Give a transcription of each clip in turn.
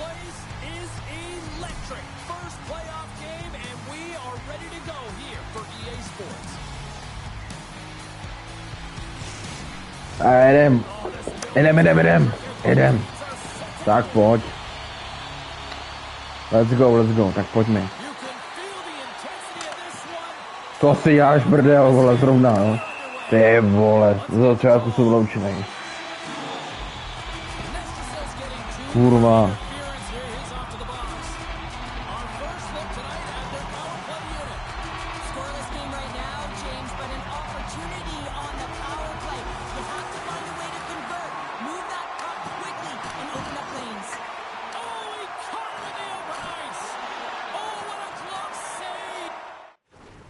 place is electric. First playoff game, and we are ready to go here for EA Sports. Jedem. Tak pojď. Let's go, tak pojďme. To si děláš brdel, vole, zrovna, jo. Ty vole, z začátku jsou vyloučený. Kurva.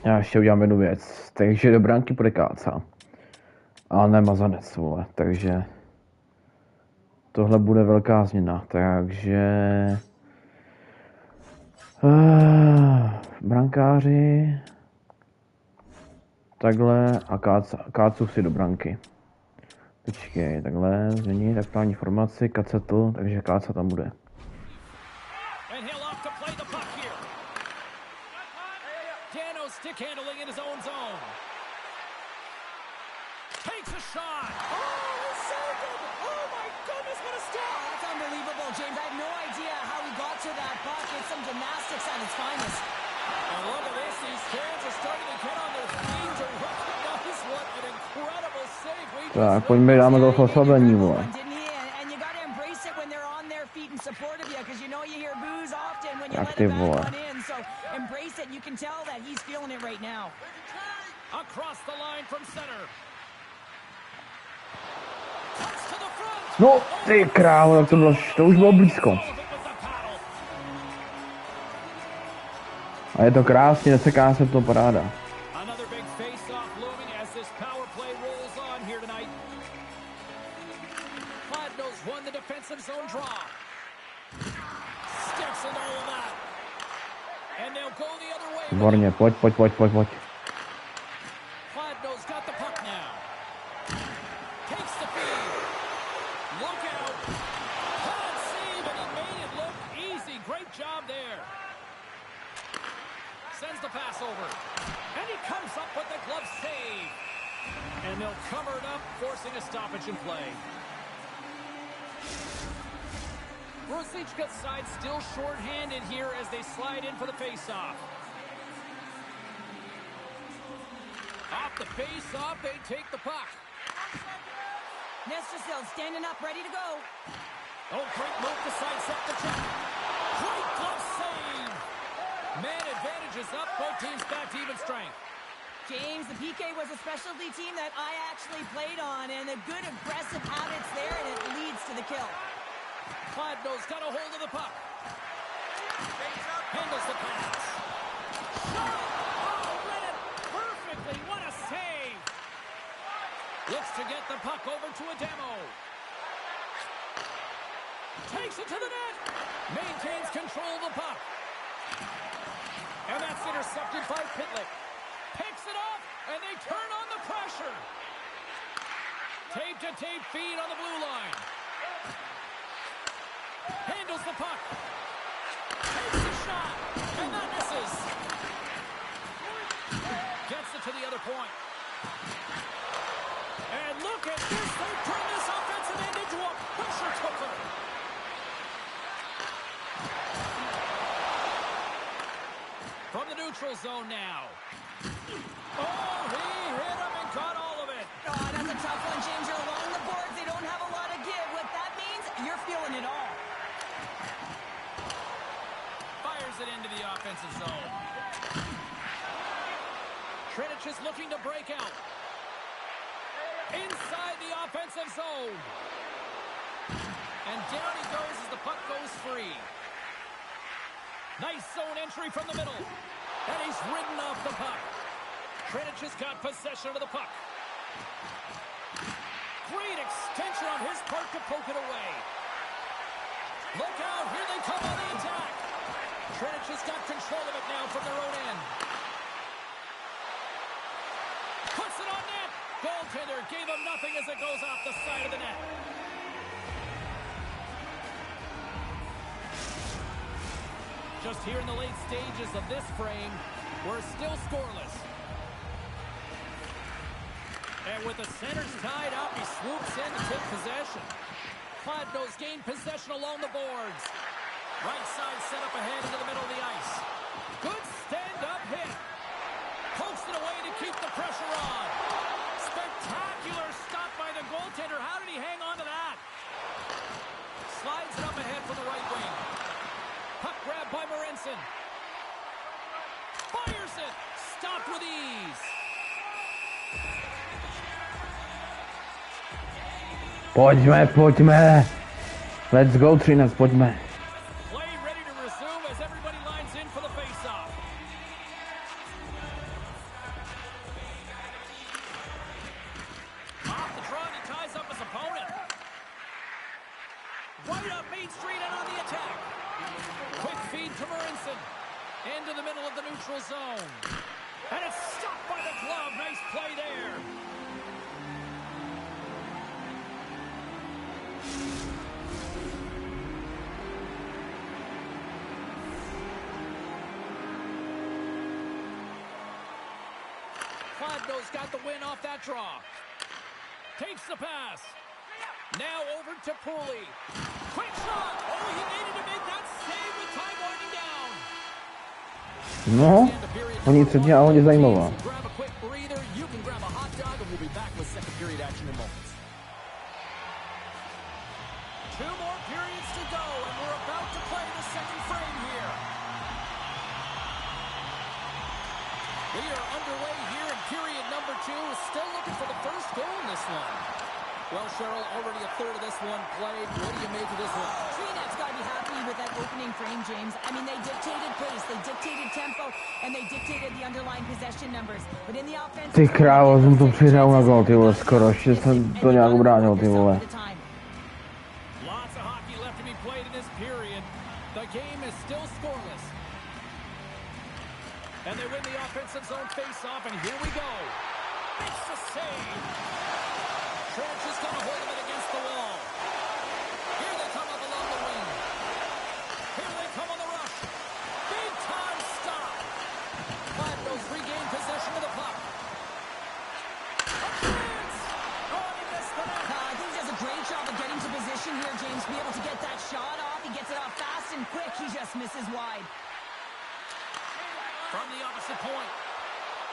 Já ještě udělám jednu věc, takže do branky půjde Káca. Ale ne Mazanec, vole, takže tohle bude velká změna, takže brankáři takhle a Kácu si do branky. Počkej, takhle změní taktování formaci, Kacetl, takže Káca tam bude. Handling in his own zone. Takes a shot. Oh, it's so good. Oh my goodness, what a stop. That's unbelievable, James. I have no idea how he got to that puck. It's some gymnastics at its finest. And look at this. These fans are starting to get on their feet to recognize what an incredible save we just Tak, pojďme dáme to oslabení, vole. And you got to embrace it when they're on their feet in support of you, because you know you hear boos happens often when you Tak let ty a bad vole. one in, so embrace it. You can tell that he's feeling it right now. Across the line from center. Cuts to the front. No, ty krávo, tak to už bylo blízko. All of it with the paddle. A je to krásně, neseká se to, paráda. Another big face-off looming as this power play rolls on here tonight. Kladno's won the defensive zone draw. Steps into all of that. And they'll go the other way. Výborně, pojď. Kladno's got the puck now. Takes the feed. Look out. Bad save, and he made it look easy. Great job there. Sends the pass over. And he comes up with the glove save. And they'll cover it up, forcing a stoppage in play. Rosicka's side still short-handed here as they slide in for the face-off. Off the face-off, they take the puck. Nestersill standing up, ready to go. Oh, great move to sidestep the check. Great glove save. Man advantages up, both teams back to even strength. James, the PK was a specialty team that I actually played on, and a good aggressive habits there, and it leads to the kill. Kladno's got a hold of the puck. Handles the pass. Shot! Oh, read it perfectly. What a save. Looks to get the puck over to a demo. Takes it to the net. Maintains control of the puck. And that's intercepted by Pitlick. Picks it up, and they turn on the pressure. Tape-to-tape feed on the blue line. Handles the puck. Takes the shot, and that misses. Gets it to the other point. And look at this. They turn this offensive end into a pressure cooker. From the neutral zone now. Oh, he hit him and caught all of it. Oh, that's a tough one, James. You're along the boards. They don't have a lot of give. What that means, you're feeling it all. Fires it into the offensive zone. Třinec is looking to break out. Inside the offensive zone. And down he goes as the puck goes free. Nice zone entry from the middle. And he's ridden off the puck. Třinec has got possession of the puck. Great extension on his part to poke it away. Look out, here they come on the attack. Třinec has got control of it now from their own end. Puts it on net. Goaltender gave him nothing as it goes off the side of the net. Just here in the late stages of this frame, we're still scoreless. And with the centers tied up, he swoops in to take possession. Kladno's gained possession along the boards. Right side set up ahead into the middle of the ice. Good stand-up hit. Pokes it away to keep the pressure on. Spectacular stop by the goaltender. How did he hang on to that? Slides it up ahead for the right wing. Puck grab by Morensen. Fires it. Stopped with ease. Pojďme. Let's go, Třinec, pojďme. Play ready to resume as everybody lines in for the face-off. Off the draw, he ties up his opponent. Right up Main Street and on the attack. Quick feed to Morensen. Into the middle of the neutral zone. And it's stopped by the glove. Nice play there. Kladno's got the win off that draw. Takes the pass. Now over to Pooley. Quick shot. Oh, he needed to make that save with time winding down. No, oni předtím a hodně zajímavá. Grab a quick breather. You can grab a hot dog and we'll be back with second period action in moments. 2 more periods to go and we're about to play the second frame here. We are underway here in period number 2. Still looking for the first goal in this one. Well, Cheryl, already a third of this one played. What do you make of this one? Třinec's got to be happy with that opening frame, James. I mean, they dictated pace, they dictated tempo, and they dictated the underlying possession numbers. But in the offense... Ty krávo, jsem to přihrál na gol, ty vole, skoro. Ještě jsem to nějak ubránil, ty vole. Lots of hockey left to be played in this period. The game is still scoreless. And they win the offensive zone face-off, and here we go. Makes the save. Třinec is going to hold him against the wall. Here they come up along the wing. Here they come on the rush. Big time stop. Kladno's regained possession of the puck. A chance. Oh, he missed the net. I think he does a great job of getting to position here, James, to be able to get that shot off. He gets it off fast and quick. He just misses wide. From the opposite point.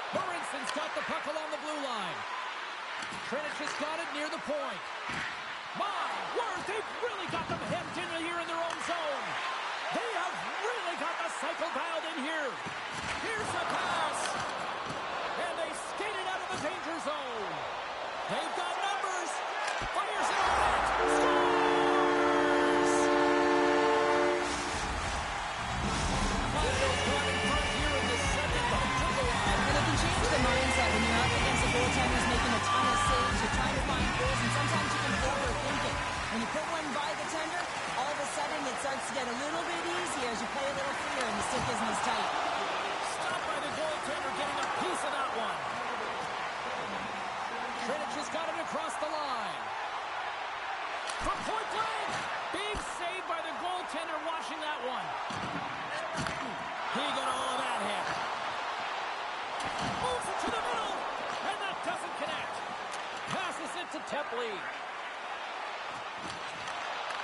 Marinson's got the puck along the blue line. Třinec has got it near the point. My word, they've really got them hemmed in here in their own zone. They have really got the cycle dialed in here. Here's the pass. And they skated out of the danger zone. They've got numbers. Fires it on it. Scores! Kladno's got in front here in the second. And it can change the mindset when you're up against a goaltender who's making a ton of saves. You're trying to find goals, and sometimes you can overthink it. When you put one by the tender, all of a sudden it starts to get a little bit easier as you play a little freer and the stick isn't as tight. Stopped by the goaltender, getting a piece of that one. Třinec has got it across the line. From point blank. Big save by the goaltender watching that one. He got all of that hit. Moves it to the middle. And that doesn't connect. Passes it to Tepley.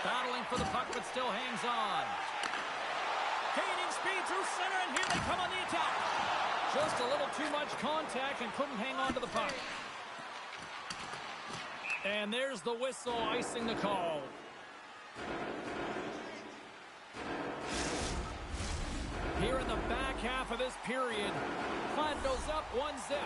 Battling for the puck, but still hangs on. Gaining speed through center, and here they come on the attack. Just a little too much contact and couldn't hang on to the puck. And there's the whistle, icing the call. Here in the back half of this period, Kladno's up 1-0.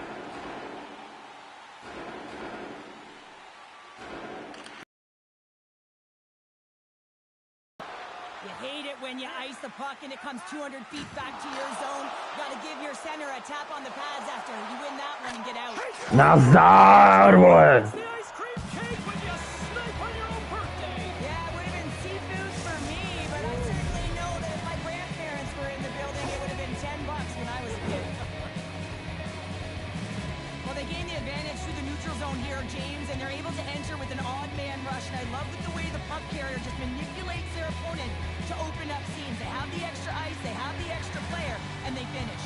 You hate it when you ice the puck and it comes 200 feet back to your zone. Got to give your center a tap on the pads after you win that one and get out. Nazdar, vole! It's the ice cream cake when you snipe on your own birthday. Yeah, it would have been seafood for me, but I certainly know that if my grandparents were in the building, it would have been $10 when I was a kid. Well, they gain the advantage through the neutral zone here, James, and they're able to enter with an odd man rush, and I love the way the puck carrier just manipulates their opponent to open up seams. They have the extra ice, they have the extra player, and they finish.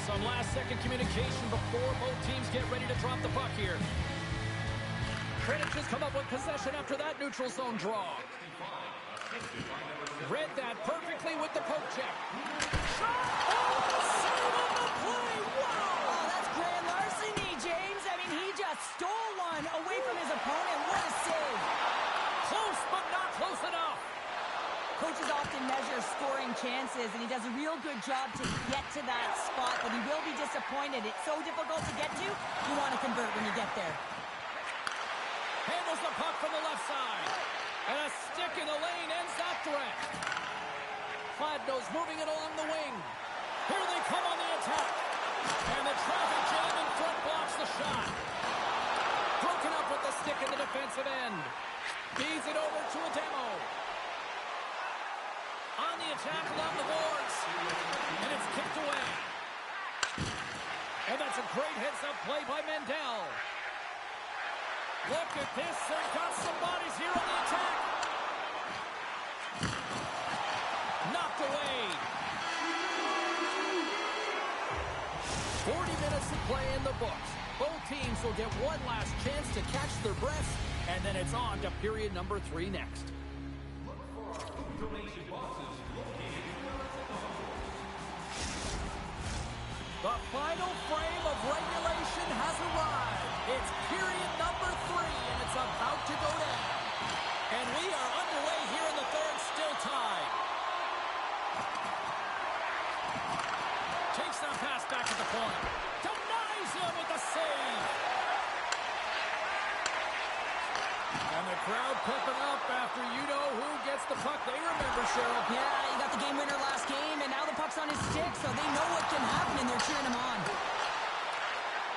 Some last-second communication before both teams get ready to drop the puck here. Třinec has come up with possession after that neutral zone draw. Read that perfectly with the poke check. Shot! Oh, save on the play! Wow! Oh, that's grand larceny, James. I mean, he just stole one away from his opponent. What a save. Close, but not close enough. Coaches often measure scoring chances, and he does a real good job to get to that spot, but he will be disappointed. It's so difficult to get to, you want to convert when you get there. Handles the puck from the left side. And a stick in the lane ends that threat. Kladno's moving it along the wing. Here they come on the attack. And the traffic jam in front blocks the shot. Broken up with the stick in the defensive end. Feeds it over to a demo. On the attack along the boards. And it's kicked away. And that's a great heads-up play by Mendel. Look at this. They've got some bodies here on the attack. Knocked away. 40 minutes to play in the books. Both teams will get one last chance to catch their breaths, and then it's on to period number 3 next. The final frame of regulation has arrived. It's period number 3, and it's about to go down. And we are underway here in the third, still tied. Takes that pass back to the point. him with the save. And the crowd pepping up after you-know-who gets the puck. They remember, Cheryl. Yeah, he got the game winner last game, and now the puck's on his stick, so they know what can happen, and they're cheering him on.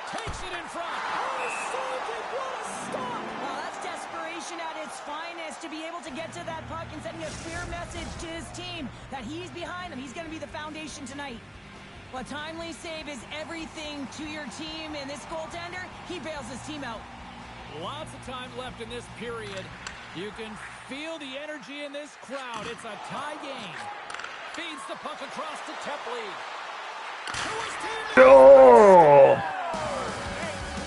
Takes it in front. Oh, saved it. What a stop. Well, that's desperation at its finest, to be able to get to that puck and sending a clear message to his team that he's behind them. He's going to be the foundation tonight. A timely save is everything to your team, and this goaltender, he bails his team out. Lots of time left in this period. You can feel the energy in this crowd. It's a tie game. Feeds the puck across to Tepley. To his teammate. Jo!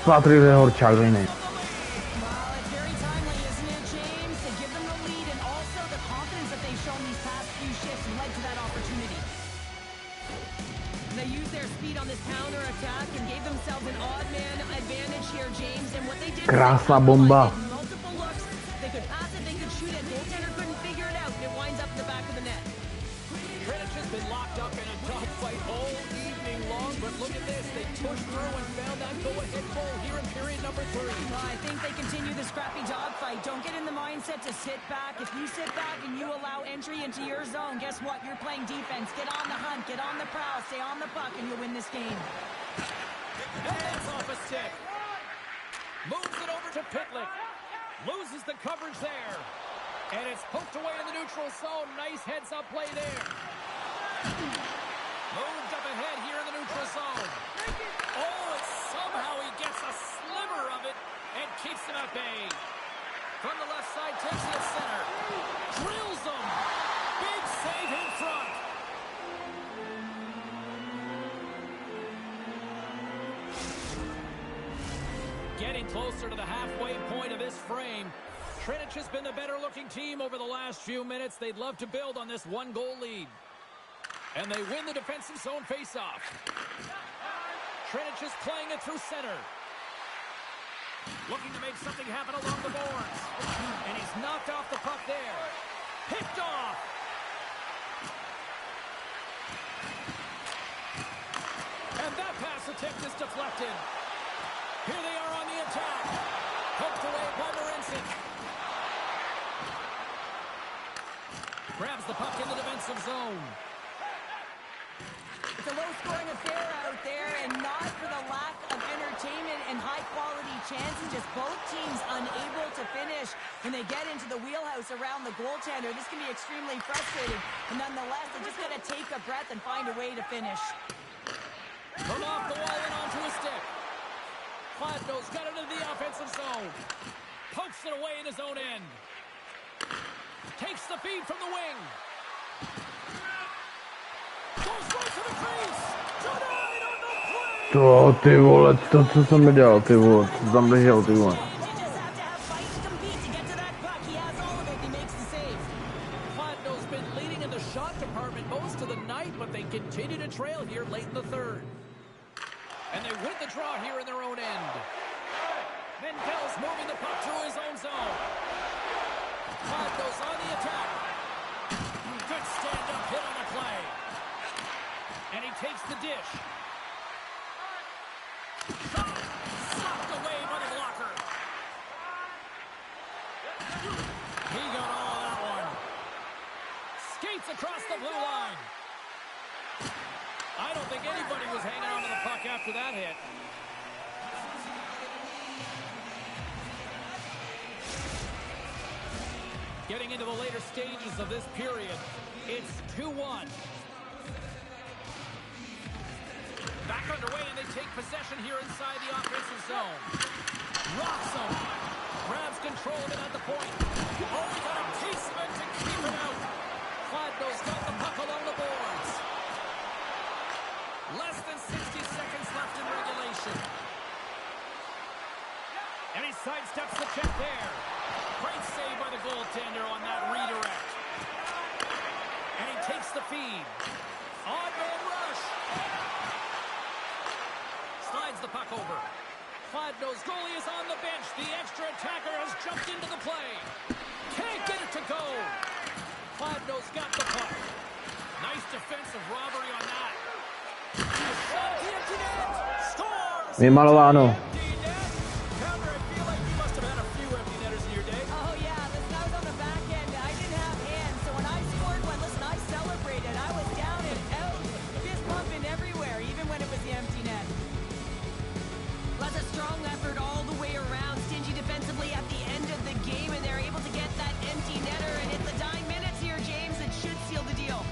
Patrik je horčák, jiný. Well, it's very timely, isn't it, James? To give them the lead and also the confidence that they've shown these past few shifts led to that opportunity. They used their speed on this counter attack and gave themselves an odd man advantage here, James. And what they did, Krásná bomba. multiple looks. They could pass it, they could shoot it. Goaltender couldn't figure it out, and it winds up in the back of the net. Třinec has been locked up in a dogfight all evening long, but look at this. They pushed through and found that go-ahead goal here in period number 3. Well, I think they continue this scrappy dogfight. Don't get in the mindset to sit back. If you sit back and you allow entry into your zone, guess what? You're playing defense. Get on the hunt, get on the prowl, stay on the puck, and you'll win this game. And that's off a stick. Moves it over to Pitlick. Loses the coverage there. And it's poked away in the neutral zone. Nice heads-up play there. Moved up ahead here in the neutral zone. Oh, and somehow he gets a sliver of it and keeps it at bay. From the left side, takes it to center. Drills him. Big save in front. Getting closer to the halfway point of this frame. Třinec has been the better-looking team over the last few minutes. They'd love to build on this one-goal lead. And they win the defensive zone face-off. Třinec is playing it through center. Looking to make something happen along the boards. And he's knocked off the puck there. Picked off. And that pass attempt is deflected. Here they are on the attack. Poked away by Marincic. Grabs the puck in the defensive zone. It's a low-scoring affair out there, and not for the lack of entertainment and high-quality chances. Just both teams unable to finish when they get into the wheelhouse around the goaltender. This can be extremely frustrating, and nonetheless, they just got to take a breath and find a way to finish. From off the wall and onto a stick. Kladno's got it into the offensive zone. Pokes it away in his own end. Takes the feed from the wing. Goes right to the crease. Denied on the play. To, ty vole, to, co jsem mi dělal, ty vole, co jsem tam držel, ty vole. Kladno's been leading in the shot department most of the night, but they continue to trail here late in the third. And they win the draw here in their own end. Mendel's moving the puck through his own zone. Kladno's on the attack. Good stand-up hit on the play. And he takes the dish. Sucked away by the blocker. He got all of that one. Skates across the blue line. I don't think anybody was hanging on to the puck after that hit. Getting into the later stages of this period, it's 2-1. Back underway, and they take possession here inside the offensive zone. Rocks him. Grabs control of it at the point. Oh, he got a piece of it to keep it out. Kladno's got the puck along the boards. Less than 60 seconds left in regulation. And he sidesteps the check there. Great save by the goaltender on that redirect. And he takes the feed. Odd man rush. Slides the puck over. Kladno's goalie is on the bench. The extra attacker has jumped into the play. Can't get it to go. Kladno's got the puck. Nice defensive robbery on that. Shot the empty net. Scores! Vymalováno. Oh, yeah, listen, I was on the back end. I didn't have hands, so when I scored one, listen, I celebrated. I was down and out, fist pumping everywhere, even when it was the empty net. That's a strong effort all the way around. Stingy defensively at the end of the game, and they're able to get that empty netter. And it's the dying minutes here, James. It should seal the deal.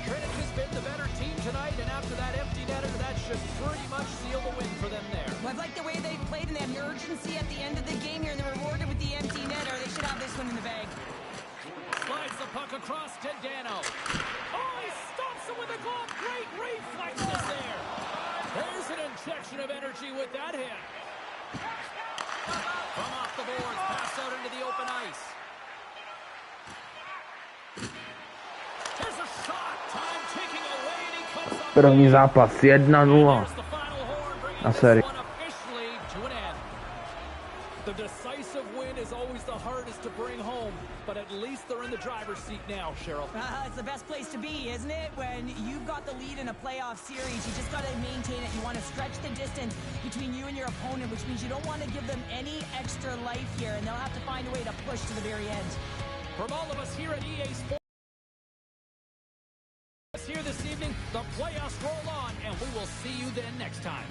Třinec has been the better team tonight, and after that empty netter, that should pretty much seal the win for them there. Well, I like the way they played and they have the urgency at the end of the game here, and they're rewarded with the empty netter. They should have this one in the bag. Slides the puck across to Dano. Oh, he stops it with a glove. Great reflexes there. There's an injection of energy with that hit. From off the boards, pass out into the open ice. There's a shot. Time ticking away, and he comes up. První zápas 1-0 There's the final horn, bringing na this sérii. one officially to an end. The decisive win is always the hardest to bring home, but at least they're in the driver's seat now, Cheryl. It's the best place to be, isn't it? When you've got the lead in a playoff series, you just got to maintain it. You want to stretch the distance between you and your opponent, which means you don't want to give them any extra life here, and they'll have to find a way to push to the very end. From all of us here at EA Sports here this evening, the playoffs roll on, and we will see you then next time.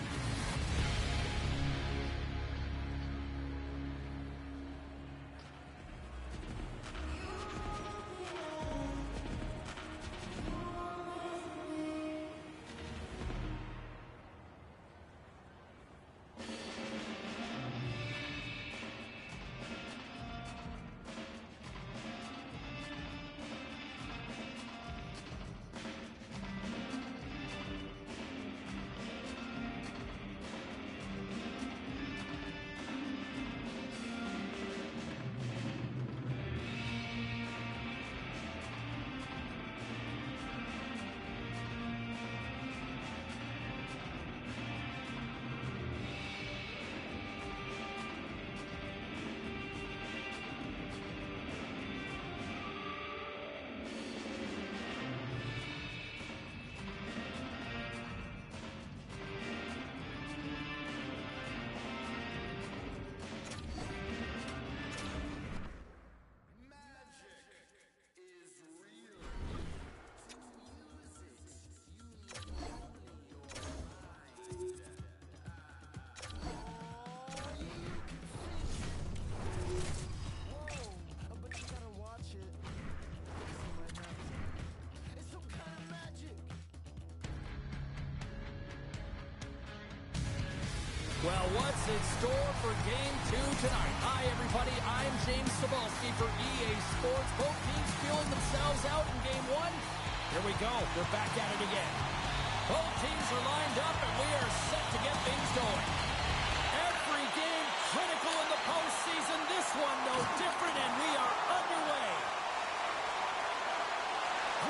Well, what's in store for Game 2 tonight? Hi, everybody. I'm James Cebulski for EA Sports. Both teams feeling themselves out in Game 1. Here we go. We're back at it again. Both teams are lined up, and we are set to get things going. Every game critical in the postseason. This one no different, and we are underway.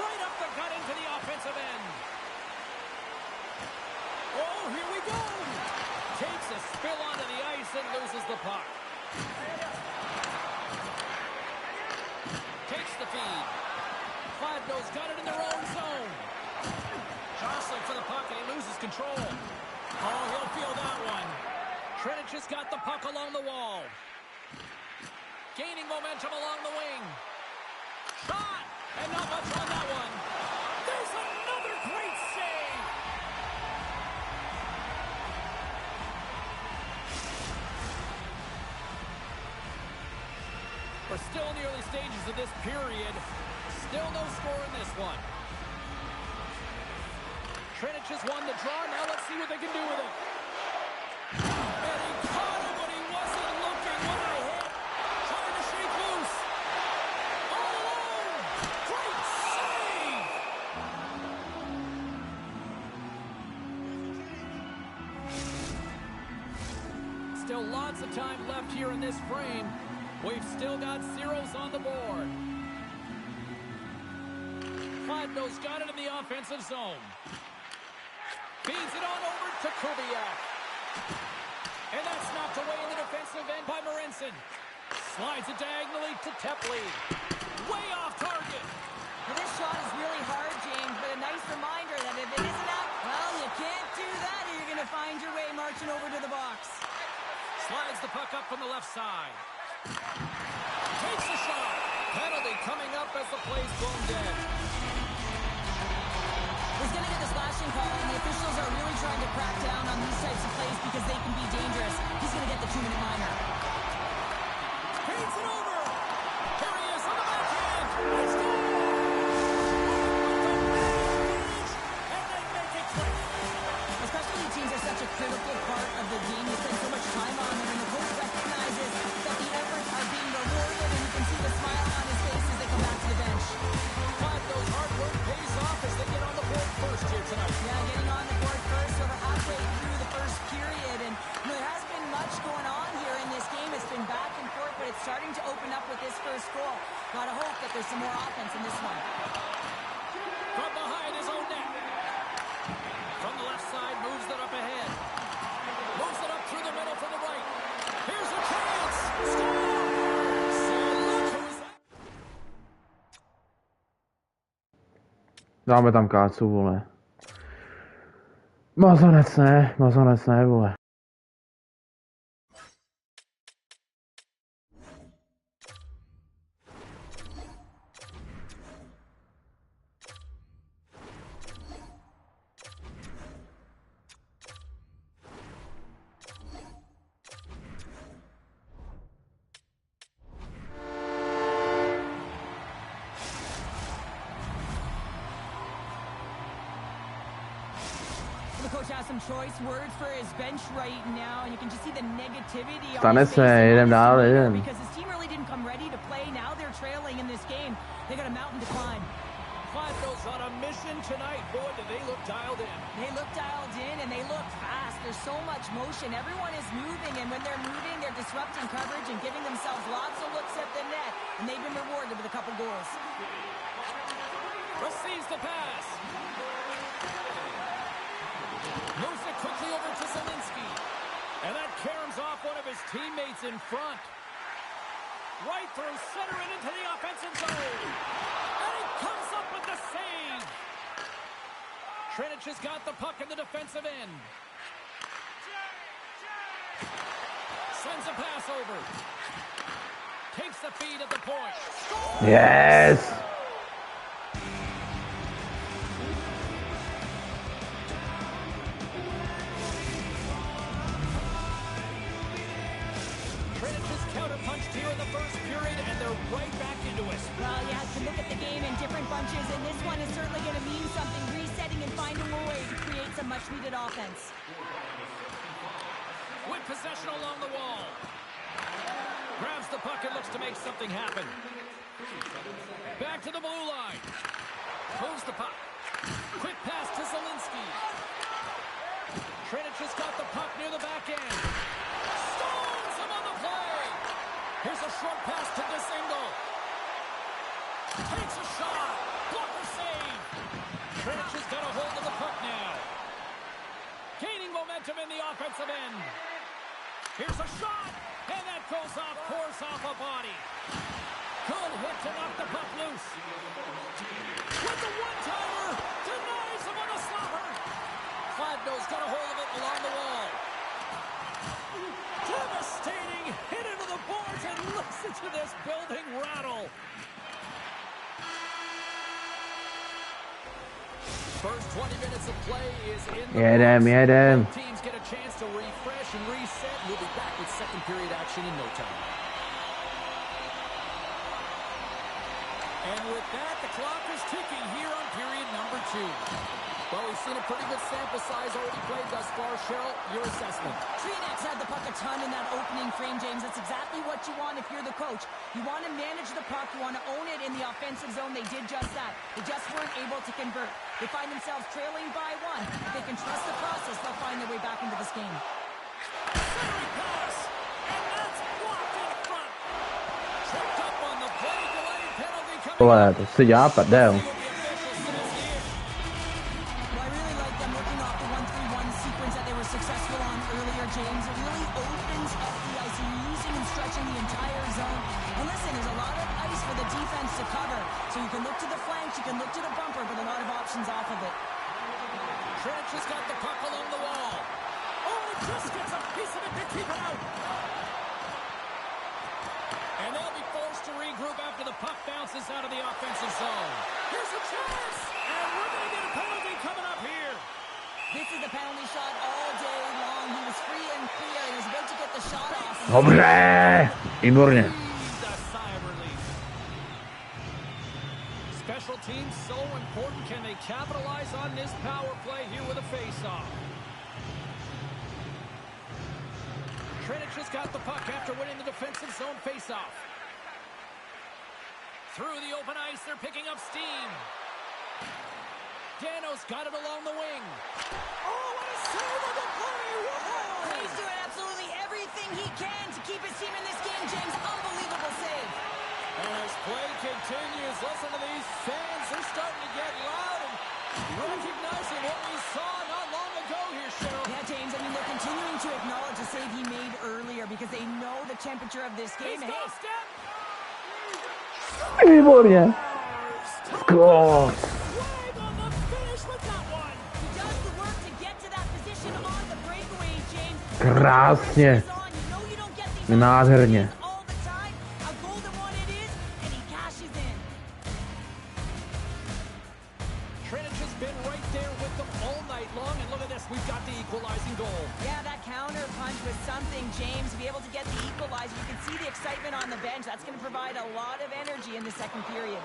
Right up the gut into the offensive end. Oh, here we go. Takes a spill onto the ice and loses the puck. Takes the feed. Kladno's got it in their own zone. Jostling for the puck and he loses control. Oh, he'll feel that one. Třinec has got the puck along the wall. Gaining momentum along the wing. Shot! And not much on that one. There's another great save! We're still in the early stages of this period. Still no score in this one. Třinec has won the draw. Now let's see what they can do with it. And he caught him when he wasn't looking. What a hit. Trying to shake loose. All alone. Great save. Still lots of time left here in this frame. We've still got zeros on the board. Kladno's got it in the offensive zone. Feeds it on over to Kubiak. And that's knocked away in the defensive end by Marincin. Slides it diagonally to Tepley. Way off target. Well, this shot is really hard, James, but a nice reminder that if it isn't because they can be dangerous. He's going to get the 2-minute minor. Feeds it over. Here he is on the backhand. It's good. And they make it quick. Specialty teams are such a critical part of the game. You spend so much time on them, and the coach recognizes that the efforts are being rewarded, and you can see the smile on his face as they come back to the bench. Kladno's hard work pays off as they get on the board first here tonight. Yeah, getting on the board first over halfway through the first period, and there has been much going on here in this game. It's been back and forth, but it's starting to open up with this first goal. Gotta hope that there's some more offense in this one. From behind his own net. From the left side, moves it up ahead. Moves it up through the middle from the right. Here's a chance. Scores! So look who's that. Dáme tam kácu, vole. Mazanec ne, vole. The coach has some choice words for his bench right now, and you can just see the negativity on Stane his se, face. jdem dál, jdem. Because his team really didn't come ready to play. Now they're trailing in this game. They got a mountain to climb. Kladno's on a mission tonight. Boy, do they look dialed in. They look dialed in, and they look fast. There's so much motion. Everyone is moving, and when they're moving, they're disrupting coverage and giving themselves lots of looks at the net, and they've been rewarded with a couple goals. Receives the pass. Moves it quickly over to Zielinski. And that caroms off one of his teammates in front. Right through center and into the offensive zone. And he comes up with the save. Třinec has got the puck in the defensive end. Sends a pass over. Takes the feed at the point. Scores! Yes! Třinec counter-punched here in the first period, and they're right back into it. Well, you have to look at the game in different bunches, and this one is certainly going to mean something, resetting and finding a way to create some much-needed offense. With possession along the wall. Grabs the puck and looks to make something happen. Back to the blue line. Moves the puck. Quick pass to Zielinski. Třinec has got the puck near the back end. Stones him on the play. Here's a short pass to Desingo. Takes a shot. Blocker save. Třinec has got a hold of the puck now. Gaining momentum in the offensive end. Here's a shot, and that goes off course off a body. Good hit to knock the puck loose. With the one-timer, denies him on a slapper. Kladno's got a hold of it along the wall. Devastating hit into the boards, and listen to this building rattle. First 20 minutes of play is in the Jedem. Both teams get a chance to refresh and reset. We'll be back with second period action in no time. And with that, the clock is ticking here on period number 2. Well, we've seen a pretty good sample size already played thus far. Cheryl, your assessment. Třinec had the puck a ton in that opening frame, James. That's exactly what you want if you're the coach. You want to manage the puck. You want to own it in the offensive zone. They did just that. They just weren't able to convert. They find themselves trailing by 1. If they can trust the process, they'll find their way back into this game. Centering pass, and that's blocked in front. Tripped up on the play, delayed penalty coming. Vole, to si dělá prdel. Successful on earlier, James. It really opens up the ice. You're using and stretching the entire zone. And listen, there's a lot of ice for the defense to cover. So you can look to the flanks, you can look to the bumper, but a lot of options off of it. Třinec has got the puck along the wall. Oh, just gets a piece of it to keep it out. And they'll be forced to regroup after the puck bounces out of the offensive zone. Here's a chance. And we're going to get a penalty coming up here. This is a penalty shot all day long. He was free and clear and was about to get the shot off. Dobré, výborně. Special teams so important. Can they capitalize on this power play here with a face-off? Třinec has got the puck after winning the defensive zone face-off. Through the open ice, they're picking up steam. Dano's got it along the wing. Oh, what a save of the play! Whoa! He's doing absolutely everything he can to keep his team in this game, James. Unbelievable save. And as play continues, listen to these fans. They're starting to get loud and recognizing what we saw not long ago here, Cheryl. Yeah, James, I mean, they're continuing to acknowledge the save he made earlier because they know the temperature of this game. He's got a step. Výborně. Skok. Wag on the finish with that one. He does the work to get to that position on the breakaway, James. Krásně. You know you don't get these Nádherně. all the time. A golden one it is, and he cashes in. Třinec has been right there with them all night long, and look at this, we've got the equalizing goal. Yeah, that counter punch was something, James. To be able to get the equalizer, you can see the excitement on the bench. That's going to provide a lot of energy in the second period.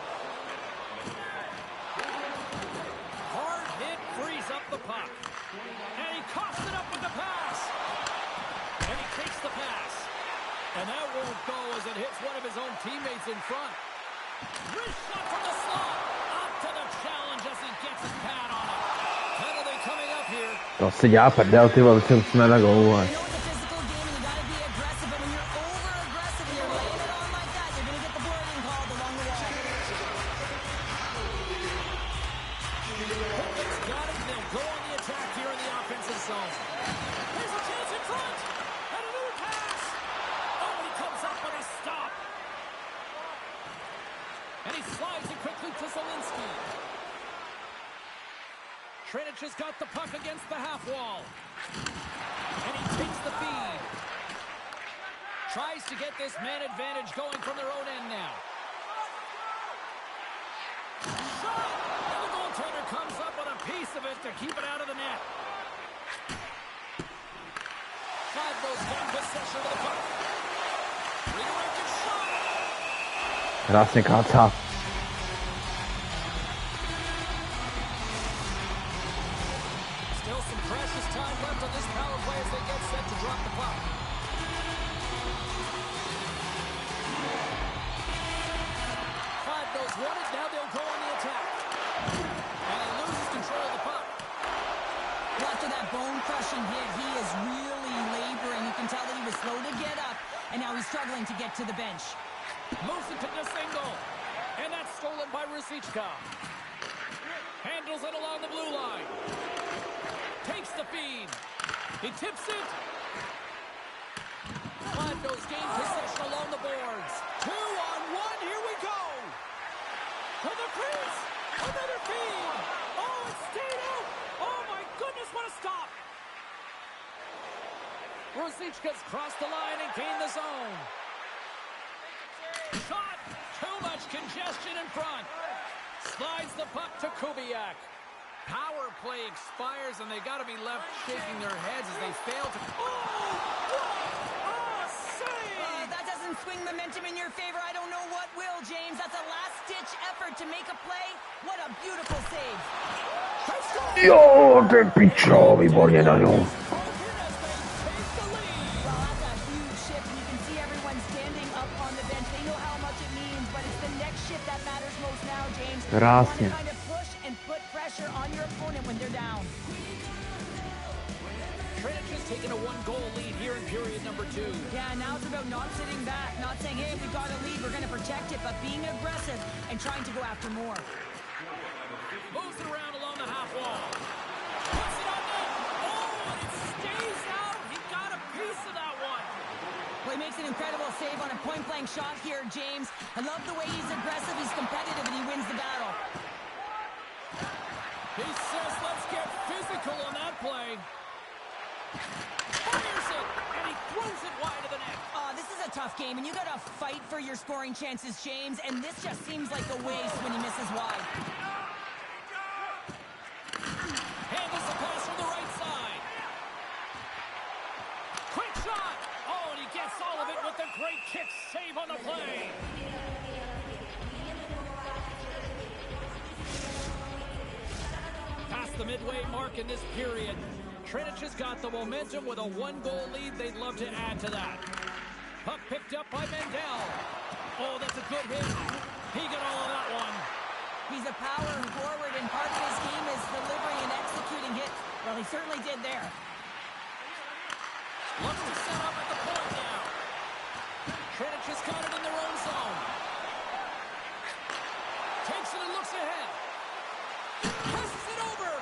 Hard hit frees up the puck. And he coughs it up with the pass. And he takes the pass. And that won't go as it hits one of his own teammates in front. Wrist shot from the slot. Up to the challenge as he gets his pad on it. Penalty coming up here. To si dělá prdel, ty vole, jsem jsme na gólu. I know it's a physical game and you got to be aggressive, but when you're over-aggressive and you're laying it on like that, you're going to get the boarding called along the wall. It's got it. They'll go on the attack here in the offensive zone. Here's a chance in front. And another pass. Oh, and he comes up with a stop. And he slides it quickly to Zielinski. Třinec has got the puck against the half wall. And he takes the feed. Tries to get this man advantage going from their own end now. Shot! And the goaltender comes up with a piece of it to keep it out of the net. Kladno's got possession of the puck. Redirected shot! Krásně kácá. Still some precious time left on this power play as they get set to drop the puck. Kladno's won it, now they'll go on the attack. And he loses control of the puck. Well, after that bone-crushing hit, he is really laboring. You can tell that he was slow to get up, and now he's struggling to get to the bench. Moves it to the single. And that's stolen by Rosichka. Handles it along the blue line. Takes the feed. He tips it. Kladno's gained possession along the boards. 2-on-1. Here we go. To the crease. Another feed. Oh, it stayed out. Oh, my goodness, what a stop. Rosichka's crossed the line and gained the zone. Shot. Too much congestion in front. Slides the puck to Kubiak. Power play expires, and they got to be left shaking their heads as they fail to... Oh, what a save! That doesn't swing momentum in your favor. I don't know what will, James. That's a last-ditch effort to make a play. What a beautiful save. Jo, ten pičo, výborně Daniel. Well, that's a huge shift, and you can see everyone standing up on the bench. They know how much it means, but it's the next shift that matters most now, James. Krásně. You want to kind of push and put pressure on your opponent when they're down. Třinec has taken a one-goal lead here in period number 2. Yeah, now it's about not sitting back, not saying, hey, we've got a lead, we're going to protect it, but being aggressive and trying to go after more. Moves it around along the half wall. Puts it on net. Oh, and it stays out. He got a piece of that one. Well, he makes an incredible save on a point-blank shot here, James. I love the way he's aggressive, he's competitive, and he wins the battle. He says, let's get physical on that play. Fires it, and he throws it wide of the net. This is a tough game, and you got to fight for your scoring chances, James, and this just seems like a waste when he misses wide. Handles the pass from the right kick save on the play. Past the midway mark in this period. Třinec has got the momentum with a one-goal lead. They'd love to add to that. Puck picked up by Mendel. Oh, that's a good hit. He got all of that one. He's a power forward, and part of his game is delivering and executing hits. Well, he certainly did there. Looks to set up at the point now. Třinec has got it in their own zone. Takes it and looks ahead. Passes it over.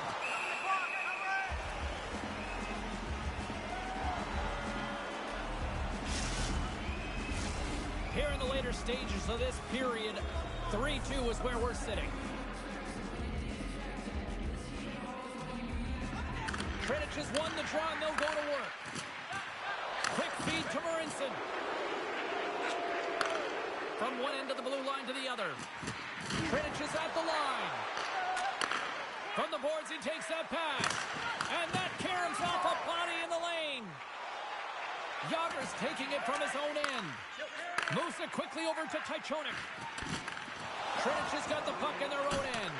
Here in the later stages of this period, 3-2 is where we're sitting. Třinec has won the draw and they'll go to work. Quick feed to Marinson. From one end of the blue line to the other. Třinec is at the line. From the boards he takes that pass. And that caroms off a body in the lane. Yager's taking it from his own end. Moves it quickly over to Tychonik. Třinec has got the puck in their own end.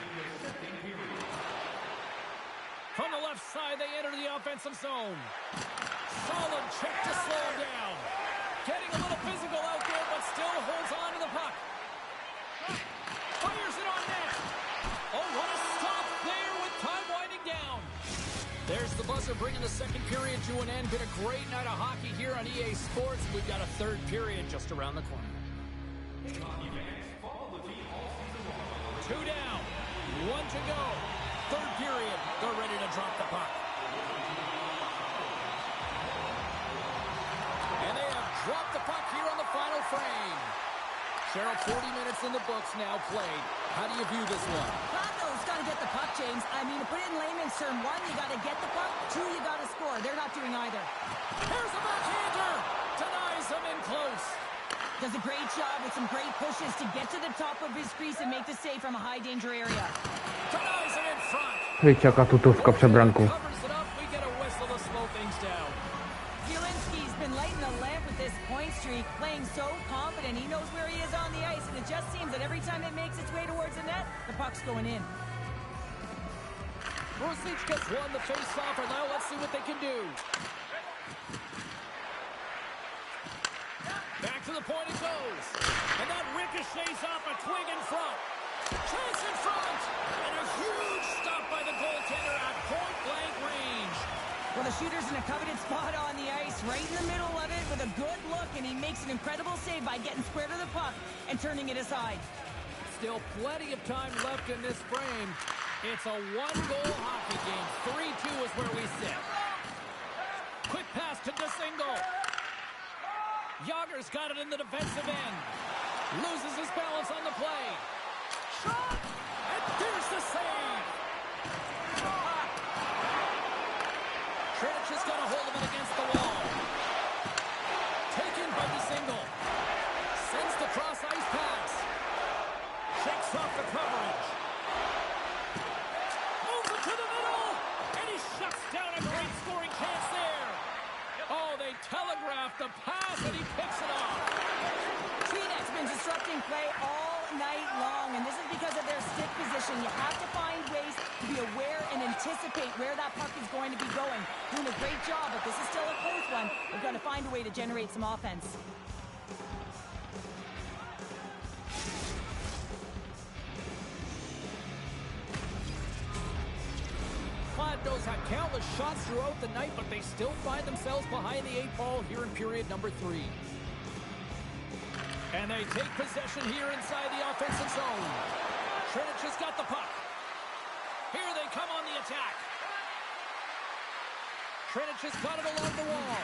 From the left side, they enter the offensive zone. Solid check to slow him down. Getting a little physical out there, but still holds on to the puck. Fires it on net. Oh, what a stop there with time winding down. There's the buzzer bringing the second period to an end. Been a great night of hockey here on EA Sports. We've got a third period just around the corner. 2 down, 1 to go. Third period, they're ready to drop the puck. And they have dropped the puck here on the final frame. Cheryl, 40 minutes in the books now played. How do you view this one? Kladno's got to get the puck, James. I mean, to put it in layman's term, 1, you got to get the puck. 2, you got to score. They're not doing either. Here's a backhander. Denies him in close. Does a great job with some great pushes to get to the top of his crease and make the save from a high danger area. Denies him in front. Vyčaká tutovka před branku. Covers it up. We get a whistle to slow things down. Zielinski's been lighting the lamp with this point streak, playing so confident. He knows where he is on the ice, and it just seems that every time it makes its way towards the net, the puck's going in. Rosicka's won the face-off, and now let's see what they can do. Back to the point it goes. And that ricochets off a twig in front. Chance in front. And a huge stop by the goaltender at point-blank range. Well, the shooter's in a coveted spot on the ice, right in the middle of it with a good look, and he makes an incredible save by getting square to the puck and turning it aside. Still plenty of time left in this frame. It's a one-goal hockey game. 3-2 is where we sit. Quick pass to DeSingle. Yager's got it in the defensive end. Loses his balance on the play. Shot! And there's the save! Třinec has got a hold of it against the wall. Taken by DeSingle. Sends the cross-ice pass. Shakes off the coverage. Moves it to the middle! And he shuts down a great scoring chance there. Oh, they telegraphed the pass, and he picks it off. Třinec's been disrupting play all night long, and this is because of their stick position. You have to find ways to be aware and anticipate where that puck is going to be going. Doing a great job, but this is still a close one. They've got to find a way to generate some offense. Kladno's had countless shots throughout the night, but they still find themselves behind the 8 ball here in period number 3. And they take possession here inside the offensive zone. Třinec has got the puck. Here they come on the attack. Třinec has got it along the wall.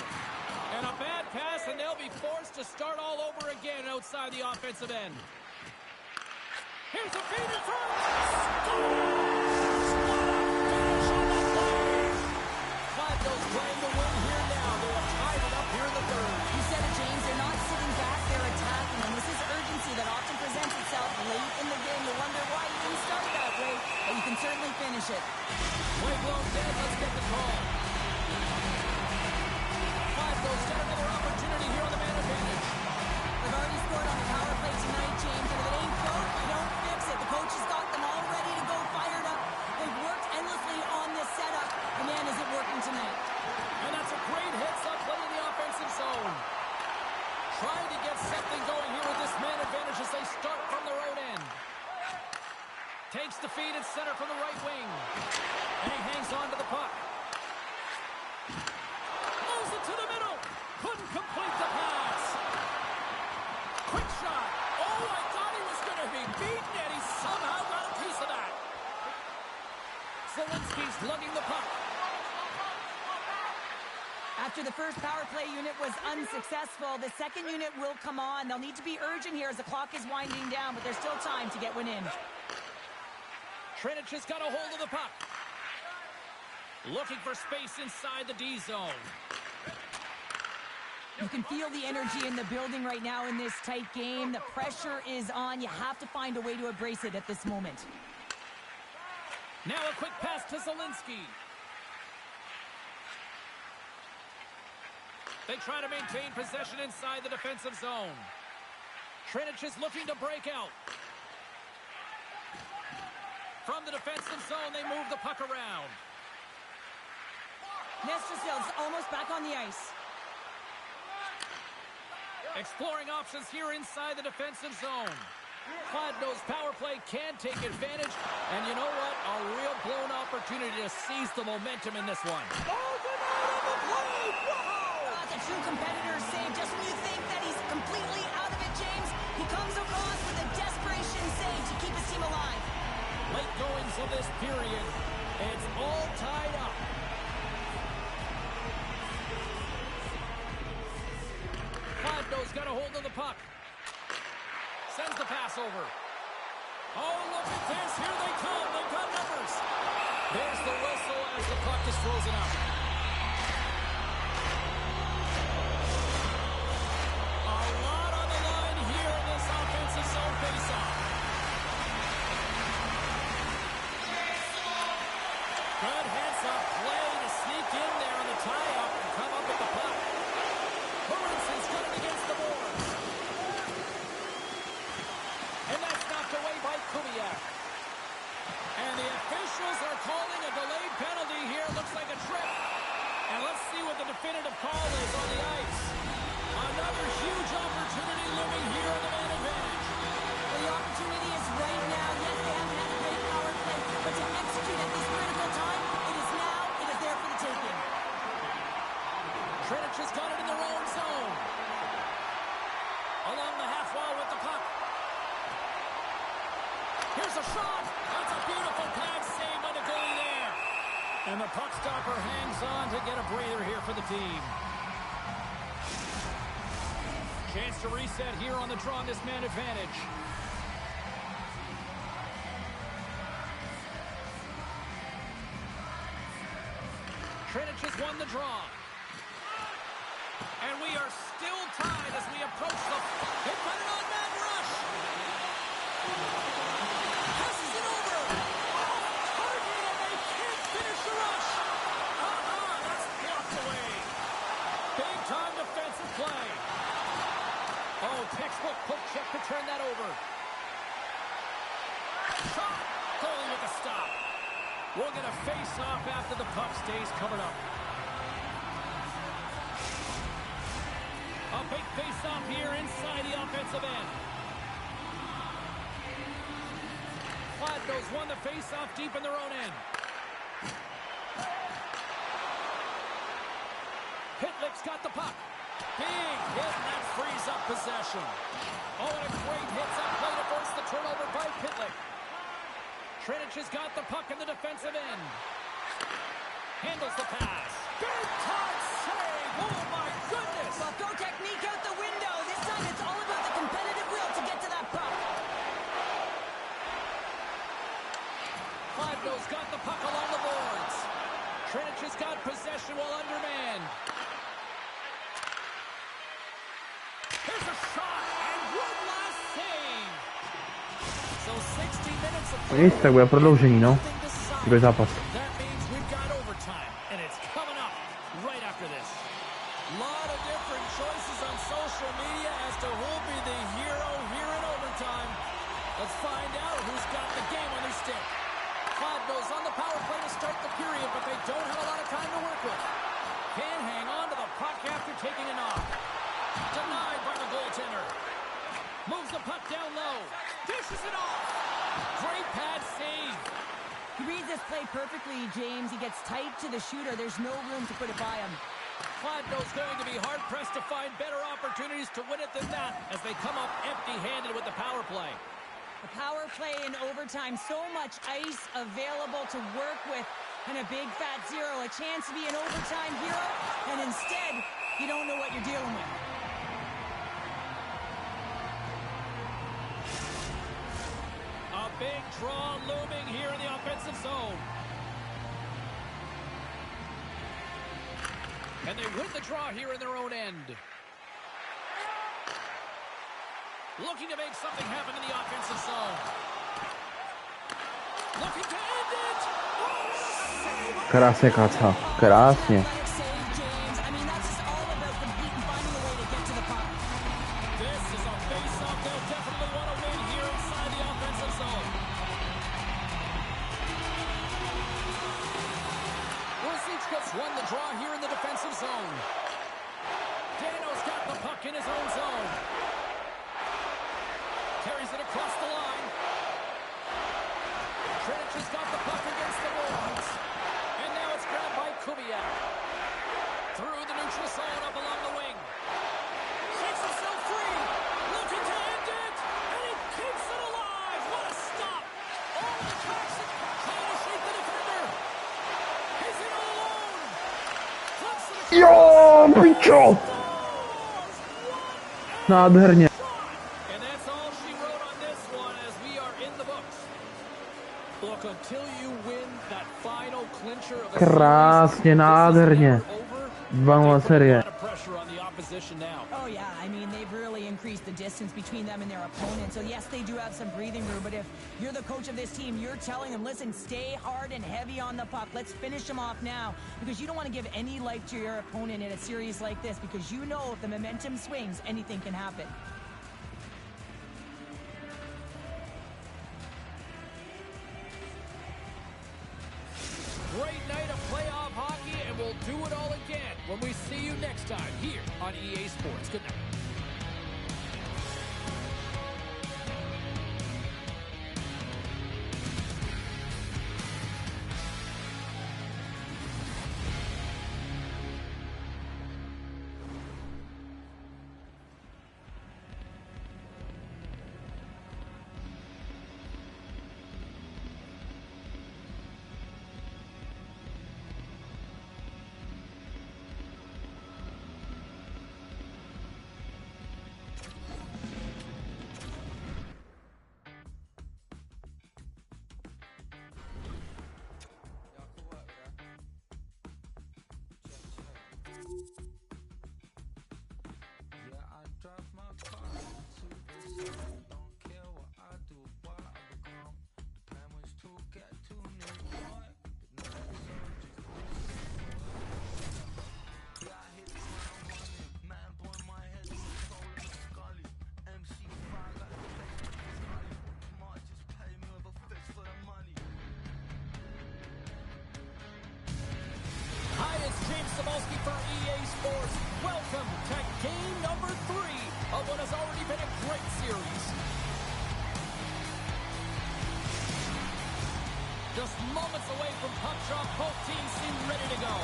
And a bad pass, and they'll be forced to start all over again outside the offensive end. Here's a feed in front. Kladno's playing the win here now. They have tied it up here in the third. You said it, James. They're not sitting back. They're attacking. And this is urgency that often presents itself late in the game. You wonder why you didn't start that way, but you can certainly finish it. Play blown dead. Let's get the call. Kladno's got another opportunity here on the man advantage. The They've already scored on the power play tonight, James, and if it ain't broke, you don't fix it. The coach has got them all ready to go, fired up. They've worked endlessly on this setup. And man, is it working tonight. And that's a great heads-up play in the offensive zone. Trying to get something going here with this man advantage as they start from their own end. Takes the feed at center from the right wing. And he hangs on to the puck. Moves it to the middle. Couldn't complete the pass. Quick shot. Oh, I thought he was going to be beaten, and he somehow got a piece of that. Zelensky's lugging the puck. After the first power play unit was unsuccessful, the second unit will come on. They'll need to be urgent here as the clock is winding down, but there's still time to get one in. Třinec has got a hold of the puck. Looking for space inside the D zone. You can feel the energy in the building right now in this tight game. The pressure is on. You have to find a way to embrace it at this moment. Now a quick pass to Zelensky. They try to maintain possession inside the defensive zone. Třinec is looking to break out. From the defensive zone, they move the puck around. Nestrasil's almost back on the ice. Exploring options here inside the defensive zone. Kladno's power play can take advantage. And you know what? A real blown opportunity to seize the momentum in this one. Oh, the night of the play! Wow! A true competitor's save. Just when you think that he's completely out of it, James, he comes across with a desperation save to keep his team alive. Late goings of this period. It's all tied up. Kladno's got a hold of the puck. Sends the pass over. Oh, look at this. Here they come. They've got numbers. There's the whistle as the puck is frozen up. A lot on the line here in this offensive zone faceoff. Good heads-up play to sneak in there on the tie-up and come up with the puck. Horanson's got it against the boards. And that's knocked away by Kubiak. And the officials are calling a delayed penalty here. Looks like a trip. And let's see what the definitive call is on the ice. Another huge opportunity looming here on the man advantage. Well, the opportunity is right now. Yes, they haven't had a great power play, but to execute at this critical time, it is now. It is there for the taking. Třinec has got it in their own zone. Along the half wall with the puck. Here's a shot. That's a beautiful pad save by the goalie there. And the puck stopper hangs on to get a breather here for the team. Chance to reset here on the draw on this man advantage. Třinec has won the draw. And we are still tied as we approach the... They put it on man rush. Passes it over. Oh, target, and they can't finish the rush. That's blocked away. Big time defensive play. Oh, textbook poke check to turn that over. Shot. Goalie with a stop. We'll get a face-off after the puck stays covered up. A big face-off here inside the offensive end. Kladno's won the face-off deep in their own end. Pitlick's got the puck. Big hit, and that frees up possession. Oh, and a great hits-up play to force the turnover by Pitlick. Třinec has got the puck in the defensive end. Handles the pass. Big time save! Oh, my goodness! Well, throw technique out the window. This time it's all about the competitive will to get to that puck. Kladno's got the puck along the boards. Třinec has got possession while undermanned. Here's a shot, and one last save. So 60 minutes of play. Nic, tak bude prodloužení, no. Druhý zápas. That means we've got overtime, and it's coming up right after this. A lot of different choices on social media as to who'll be the save. He reads this play perfectly, James. He gets tight to the shooter. There's no room to put it by him. Kladno's going to be hard-pressed to find better opportunities to win it than that as they come up empty-handed with the power play. The power play in overtime, so much ice available to work with, and a big fat zero, a chance to be an overtime hero, and instead, you don't know what you're dealing with. A big draw looming here in the offensive zone. And they win the draw here in their own end. Looking to make something happen in the offensive zone. Looking to end it. Oh, Krásně kácá, krásně. I mean, that's just all about competing, finding a way to get to the puck. this is a face-off they'll definitely want to win here inside the offensive zone. Osmifinále won the draw here in the defensive zone. Dano's got the puck in his own zone. Carries it across the line. Třinec has got the puck against the boards. And now it's grabbed by Kubiak. Through the neutral zone up along the wing. Shakes himself free. Looking to end it. And he keeps it alive. What a stop. All the tracks and trying to shake the defender. He's in all alone. Flips to the Jo, pičo! Nádherně. And that's all she wrote on this one as we are in the books. Look, until you win that final clincher of the Krásně, nádherně. 2-0 série. Oh, yeah. I mean, they've really increased the distance between them and their opponent. So, yes, they do have some breathing room. But if you're the coach of this team, you're telling them, listen, stay hard and heavy on the puck. Let's finish them off now. Because you don't want to give any life to your opponent in a series like this. Because you know if the momentum swings, anything can happen. Great night of playoff hockey, and we'll do it all again when we see you next time here on EA Sports. Good night. For EA Sports, welcome to game number 3 of what has already been a great series. Just moments away from puck drop, both teams seem ready to go.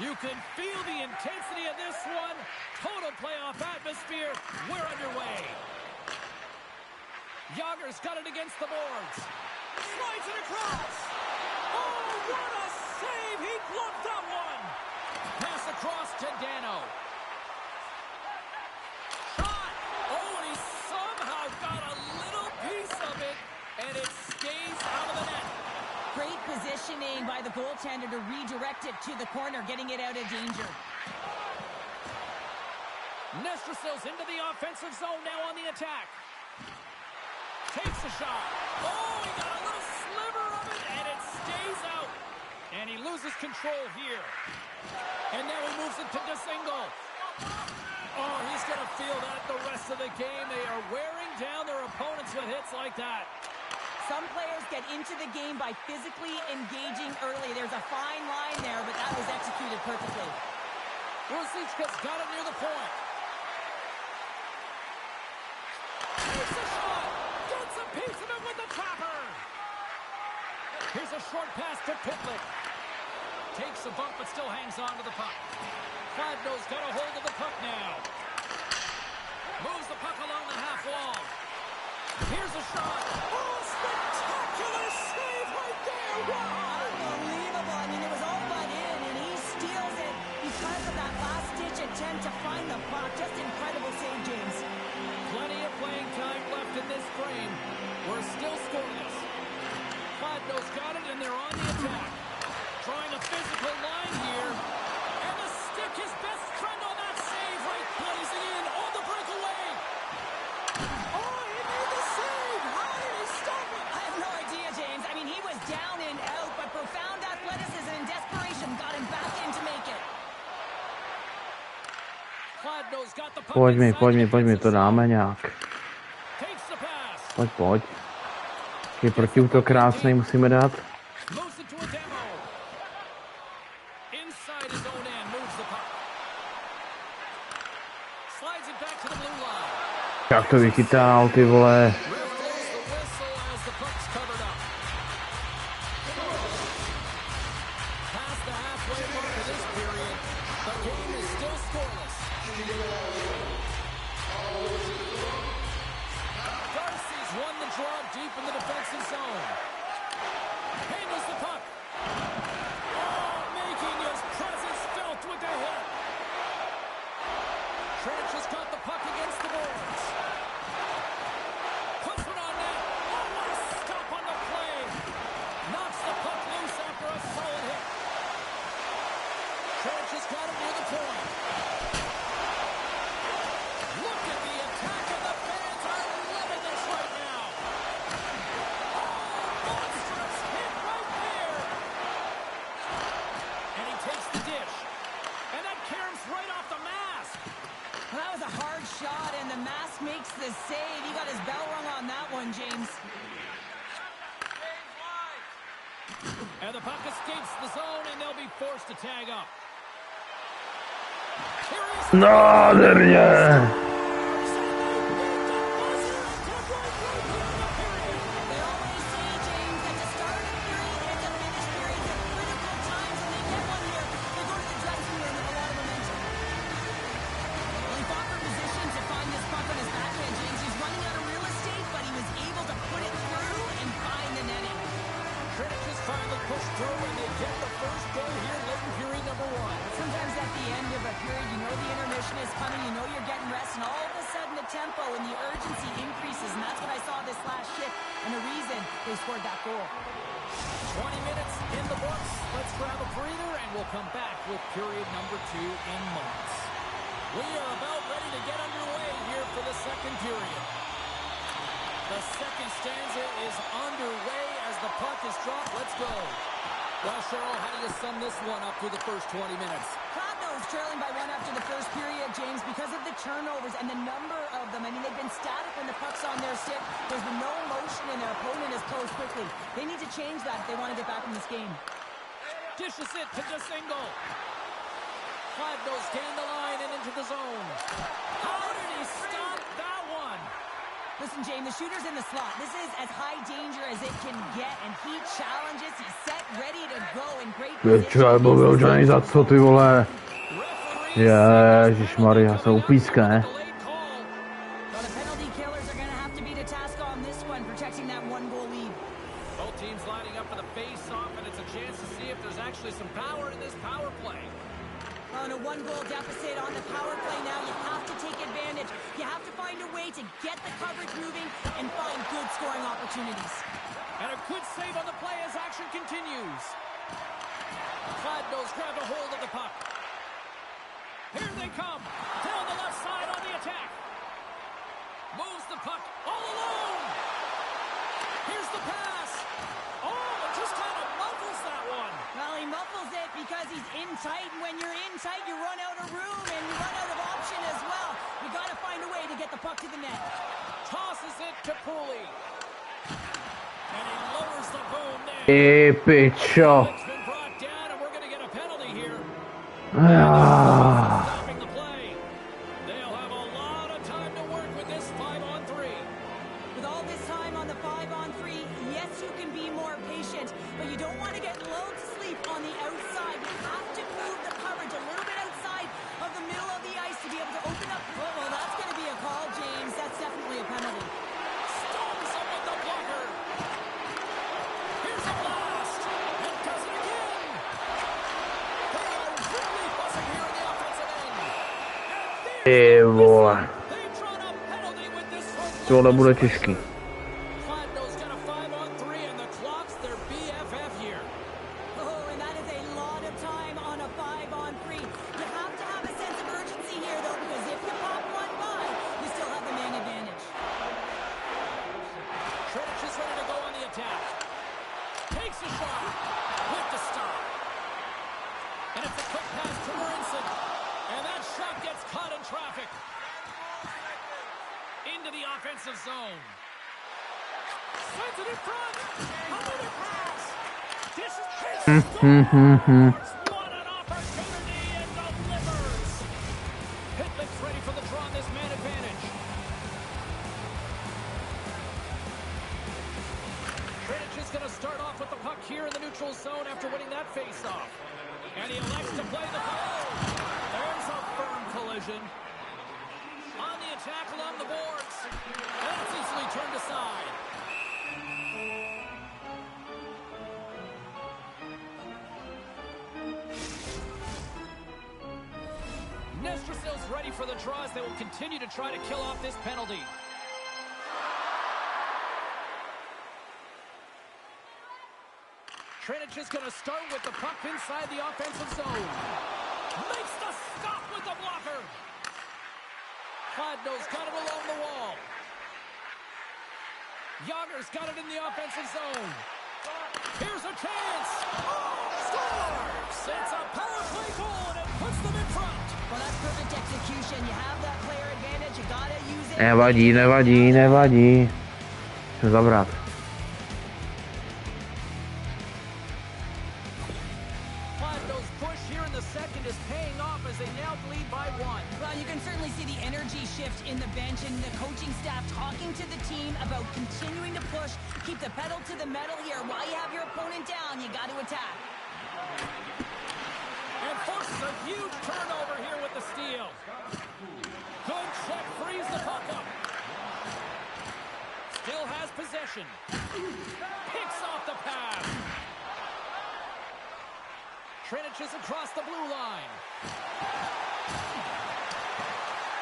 You can feel the intensity of this one. Total playoff atmosphere. We're underway. Yager's got it against the boards. Slides it across. Oh, what a save. He gloved that one. Pass across to Dano. Shot. Oh, and he somehow got a little piece of it, and it stays out of the net. Great positioning by the goaltender to redirect it to the corner, getting it out of danger. Nestrasil's into the offensive zone now on the attack. Takes a shot. Oh, he got a little sliver of it, and it stays out. And he loses control here. And now he moves it to DeSingle. Oh, he's going to feel that the rest of the game. They are wearing down their opponents with hits like that. Some players get into the game by physically engaging early. There's a fine line there, but that was executed perfectly. Rosicka's got it near the point. Takes a shot. Gets a piece of it with the topper. Here's a short pass to Pitlick. Takes a bump, but still hangs on to the puck. Kladno's got a hold of the puck now. Moves the puck along the half wall. Here's a shot. Oh, spectacular save right there. Wow. Unbelievable. I mean, it was all but in, and he steals it because of that last-ditch attempt to find the puck. Just incredible save, James. Plenty of playing time left in this frame. We're still scoreless. Kladno's got it, and they're on the attack. Trying a physical line here. And the stick, his best friend on that save, right, blazing in on the breakaway. Oh, he made the save. How did he stop it? I have no idea, James. I mean, he was down and out, but profound athleticism and desperation got him back in to make it. Kladno's got the puck Pojď mi, to dáme nějak. Takes the pass. Pojď. Je protiútok krásnej, musíme dát. Moves it to a demo. Inside his own end, moves the puck. Slides it back to the blue line. Jak to vychytal, ty vole. Ref blows the whistle as the puck's covered up. Past the halfway mark of this period, the game is still scoreless. Darcy's won the draw deep in the defensive zone. Handles the puck. Oh, making his presence felt with the hit. Trench has got the puck against the boards. Puts it on net. Oh, what a stop on the play. Knocks the puck loose after a solid hit. Trench has got it near the point. Look at the attack, and the fans are loving this right now. Oh, monstrous hit right there. And he takes the dish. And that caroms right off the mask. Well, that was a hard shot, and the mask makes the save. He got his bell rung on that one, James. And the puck escapes the zone, and they'll be forced to tag up. Here he is. Nádherně. They always say, James, that to start a period and to finish periods are critical times, and they get one here. They go to the dressing room with a lot of momentum. Well, he fought for position to find this puck on his backhand, James. He's running out of real estate, but he was able to put it through and find the netting. Critics has finally pushed through, and they get the first goal here late in period number one. Sometimes at the end of a period, you know the intermission is coming, you know you're getting rest, and all of a sudden the tempo and the urgency increases, and that's what I saw this last shift, and the reason they scored that goal. 20 minutes in the books. Let's grab a breather, and we'll come back with period number two in moments. We are about ready to get underway here for the second period. The second stanza is underway as the puck is dropped. Let's go. Well, Cheryl, how do you sum this one up through the first 20 minutes? Kladno is trailing by one after the first period, James, because of the turnovers and the number of them. I mean, they've been static when the puck's on their stick. There's been no motion, and their opponent has closed quickly. They need to change that if they want to get back in this game. Dishes it to DeSingle. Kladno's gained the line and into the zone. How did he stop that one? Listen, James, the shooter's in the slot. This is as high danger as it can get, and he challenges. He's set, ready to go in great Čo, byl vyloučený za co, ty vole? Ježišmarja, se upískne. Well, the penalty killers are going to have to be to task on this one, protecting that one-goal lead. Both teams lining up for the face-off, and it's a chance to see if there's actually some power in this power play. On a one-goal deficit on the power play now, you have to take advantage. You have to find a way to get the coverage moving and find good scoring opportunities. And a good save on the play as action continues. Kladno's grabbed a hold of the puck. Here they come. Down the left side on the attack. Moves the puck all alone. Here's the pass. Oh, just kind of muffles that one. Well, he muffles it because he's in tight, and when you're in tight, you run out of room and you run out of option as well. You got to find a way to get the puck to the net. Tosses it to Pooley. And he lowers the boom there. Pičo. It's been brought down, and we're going to get a penalty here. Ah. Stopping the play. They'll have a lot of time to work with this 5-on-3. With all this time on the 5-on-3, yes, you can be more patient, but you don't want to get lulled to sleep on the outside. You have to move the coverage a little bit outside of the middle of the ice to be able to open up. Well, that's going to be a call, James. That's definitely a penalty. Stones him with the blocker. Here's a blast. And does it again. They are really buzzing here in the offensive end. And Vole. they've drawn a penalty with this one. Tohle bude těžký. Kladno's got a 5-on-3, and the clock's their BFF here. Oh, and that is a lot of time on a 5-on-3. You have to have a sense of urgency here, though, because if you pop one by, you still have the man advantage. Třinec is ready to go on the attack. Takes a shot with the stop. And it's a quick pass to Marinson. And that shot gets caught in traffic. Into the offensive zone. Sends it in front. Another pass. Dishes scores. What an opportunity, and delivers. Pitlick's ready for the draw on this man advantage. Třinec is going to start off with the puck here in the neutral zone after winning that face-off. And he elects to play the puck. There's a firm collision. On the attack along the boards. And it's easily turned aside. Nestrasil's ready for the draw as they will continue to try to kill off this penalty. Třinec is going to start with the puck inside the offensive zone. Makes the stop with the blocker. Kladno's got it along the wall. Yager's got it in the offensive zone. Here's a chance. Scores! It's a power play goal, and it puts them in front. Well, that's perfect execution. You have that player advantage. You got to use it. Nevadí. Musím zabrat. Kladno's push here in the second is paying off as they now lead by 1. Well, you can certainly see the energy shift in the bench and the coaching staff talking to the team about continuing to push, keep the pedal to the metal here. While you have your opponent down, you got to attack. And forces a huge turnover here with the steal. Good check, frees the puck up. Still has possession. Picks off the pass. Třinec is across the blue line.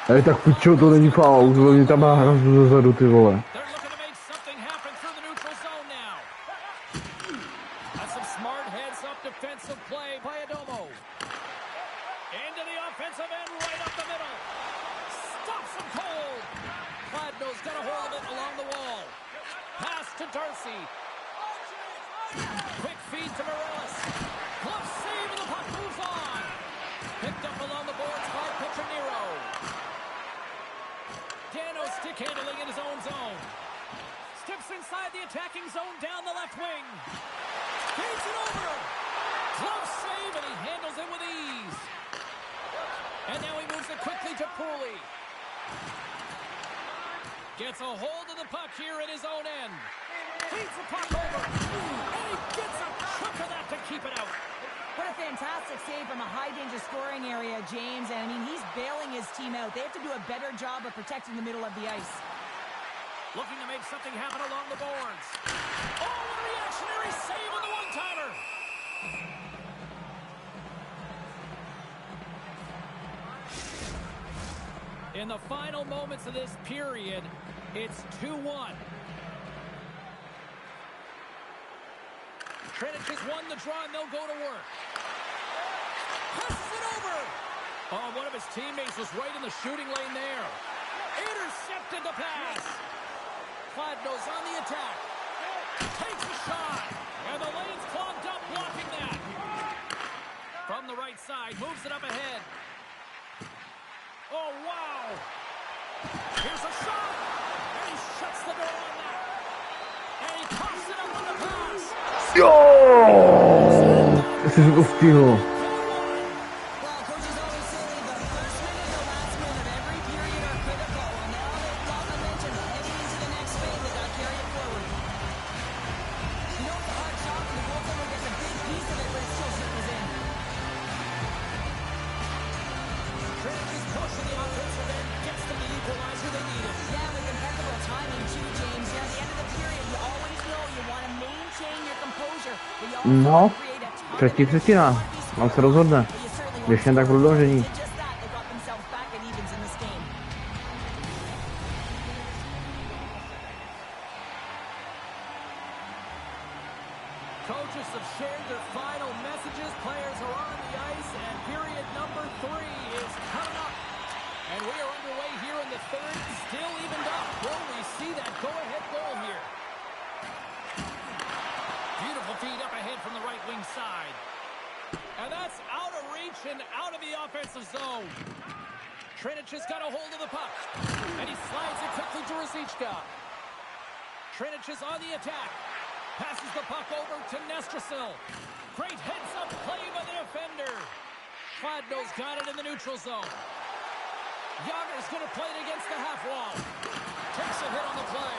Ale tak pičo, to není faul, oni tam má hrazdu zezadu, ty vole. They're looking to make something happen through the neutral zone now. That's some smart heads-up defensive play by Adomo. Into the offensive end, right up the middle. Stops him cold. Kladno's got a hold of it along the wall. Pass to Darcy. Quick feed to Morales. Glove save, and the puck moves on. Picked up along the boards by pitcher Nero. Dano stick handling in his own zone. Steps inside the attacking zone down the left wing. Skates it over. Glove save, and he handles it with ease. And now he moves it quickly to Pooley. Gets a hold of the puck here at his own end. Feeds the puck over. And he gets a chunk of that to keep it out. What a fantastic save from a high-danger scoring area, James. And, I mean, he's bailing his team out. They have to do a better job of protecting the middle of the ice. Looking to make something happen along the boards. Oh, what a reactionary save on the one-timer. In the final moments of this period, it's 2-1. Třinec has won the draw, and they'll go to work. Passes it over. Oh, one of his teammates was right in the shooting lane there. Intercepted the pass. Kladno's on the attack. Takes a shot. And the lane's clogged up, blocking that. From the right side, moves it up ahead. Oh, wow. Here's a shot. And he shuts the door on that. And he pops it up on the pass. Jo! Jsi to stihl. Well, coaches always say the first minute and the last minute of every period are critical. And now they've got momentum heading into the next phase. They got to carry it forward. You know, it's a hard shot, and the goaltender gets a big piece of it, but it still circles in. Třinec is pushing the offensive end, gets them the equalizer they needed. Yeah, with impeccable timing, too, James. At the end of the period, you always know you want to maintain your composure, but you also No, want to create a ton of třetí třetina. Tam se rozhodne. Když jen tak prodloužení. just that, they got themselves back at evens in this game. Coaches have shared their final messages. Players are on the ice, and period number 3 is coming up. And we are underway here in the third, still evened up. Will we see that go-ahead goal here? Beautiful feed up ahead from the right wing side. And that's out of reach and out of the offensive zone. Třinec has got a hold of the puck. And he slides it quickly to Rosichka. Třinec is on the attack. Passes the puck over to Nestrasil. Great heads-up play by the defender. Kladno's got it in the neutral zone. Yager's going to play it against the half wall. Takes a hit on the play.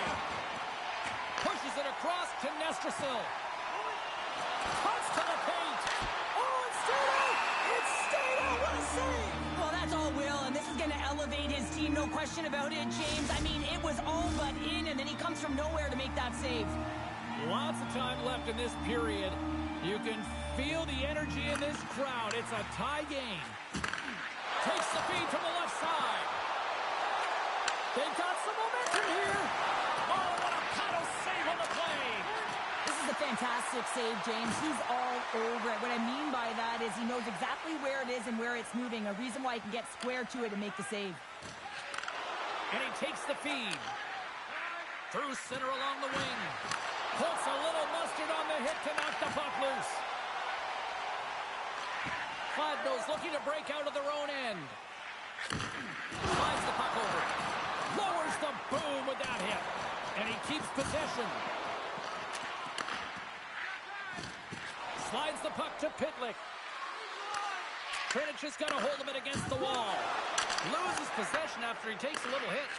Pushes it across to Nestrasil. Cuts to the paint. Oh, it's stayed out! It's stayed out! What a save! Well, that's all Will, and this is going to elevate his team, no question about it, James. I mean, it was all but in, and then he comes from nowhere to make that save. Lots of time left in this period. You can feel the energy in this crowd. It's a tie game. Takes the feed from the left side. They've got some momentum here. Oh, what a paddle save on the play. This is a fantastic save, James. He's all over it. What I mean by that is he knows exactly where it is and where it's moving, a reason why he can get square to it and make the save. And he takes the feed. Through center along the wing. Puts a little mustard on the hit to knock the puck loose. Kladno's looking to break out of their own end. Slides the puck over. Lowers the boom with that hit. And he keeps possession. Slides the puck to Pitlick. Třinec has got a hold of it against the wall. Loses possession after he takes a little hit.